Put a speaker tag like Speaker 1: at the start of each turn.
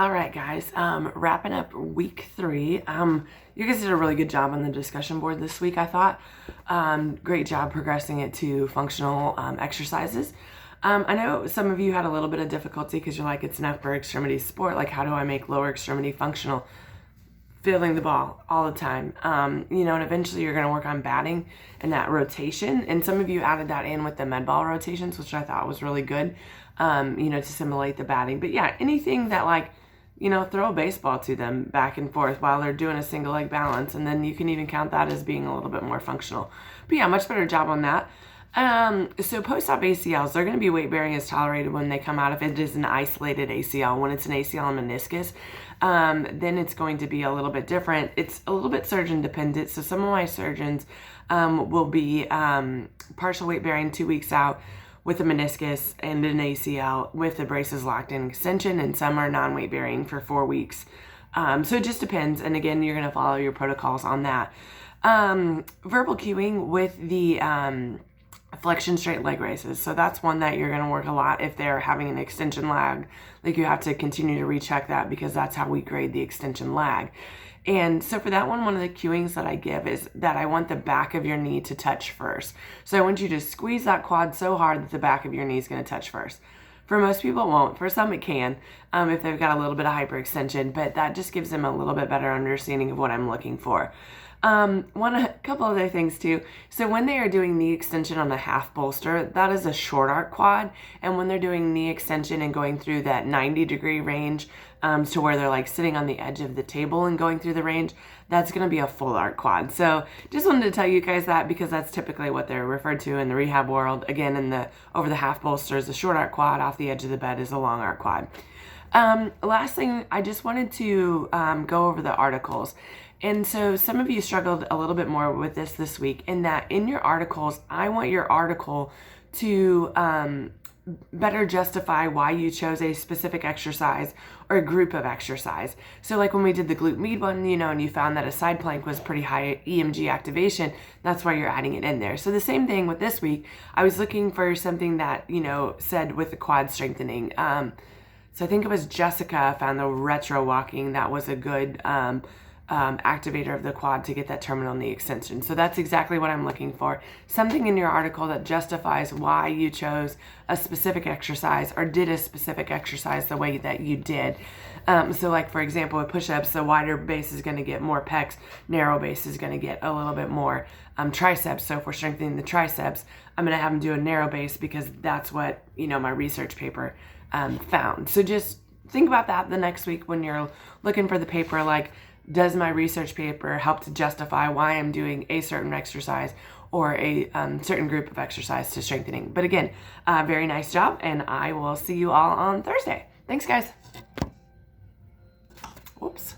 Speaker 1: All right, guys. Wrapping up week 3. You guys did a really good job on the discussion board this week, I thought. Great job progressing it to functional exercises. I know some of you had a little bit of difficulty because you're like, it's an upper extremity sport. Like, how do I make lower extremity functional? Fielding the ball all the time. And eventually you're going to work on batting and that rotation. And some of you added that in with the med ball rotations, which I thought was really good, to simulate the batting. But yeah, anything that throw a baseball to them back and forth while they're doing a single leg balance. And then you can even count that as being a little bit more functional. But yeah, much better job on that. So post-op ACLs, they're going to be weight bearing as tolerated when they come out. If it is an isolated ACL, when it's an ACL and meniscus, then it's going to be a little bit different. It's a little bit surgeon dependent. So some of my surgeons will be partial weight bearing 2 weeks out with a meniscus and an ACL with the braces locked in extension, and some are non-weight bearing for 4 weeks. So it just depends. And again, you're going to follow your protocols on that. Verbal cueing with the flexion straight leg raises. So that's one that you're going to work a lot if they're having an extension lag. Like, you have to continue to recheck that because that's how we grade the extension lag. And so for that one of the cueings that I give is that I want the back of your knee to touch first. So I want you to squeeze that quad so hard that the back of your knee is going to touch first. For most people, it won't. For some, it can, if they've got a little bit of hyperextension, but that just gives them a little bit better understanding of what I'm looking for. A couple other things too. So when they are doing knee extension on a half bolster, that is a short arc quad. And when they're doing knee extension and going through that 90-degree range, to where they're like sitting on the edge of the table and going through the range, that's going to be a full arc quad. So just wanted to tell you guys that because that's typically what they're referred to in the rehab world. Again, over the half bolster is a short arc quad, off the edge of the bed is a long arc quad. Last thing, I just wanted to go over the articles. And so some of you struggled a little bit more with this week, in that in your articles, I want your article to better justify why you chose a specific exercise or a group of exercise. So like when we did the glute med one, and you found that a side plank was pretty high EMG activation, that's why you're adding it in there. So the same thing with this week, I was looking for something that, said with the quad strengthening. So I think it was Jessica found the retro walking. That was a good activator of the quad to get that terminal knee extension. So that's exactly what I'm looking for. Something in your article that justifies why you chose a specific exercise or did a specific exercise the way that you did. So like, for example, with push-ups, the wider base is going to get more pecs, narrow base is going to get a little bit more triceps. So if we're strengthening the triceps, I'm going to have them do a narrow base because that's what, my research paper found. So just think about that the next week when you're looking for the paper, like, does my research paper help to justify why I'm doing a certain exercise or a certain group of exercise to strengthening? But again, very nice job, and I will see you all on Thursday. Thanks, guys. Whoops.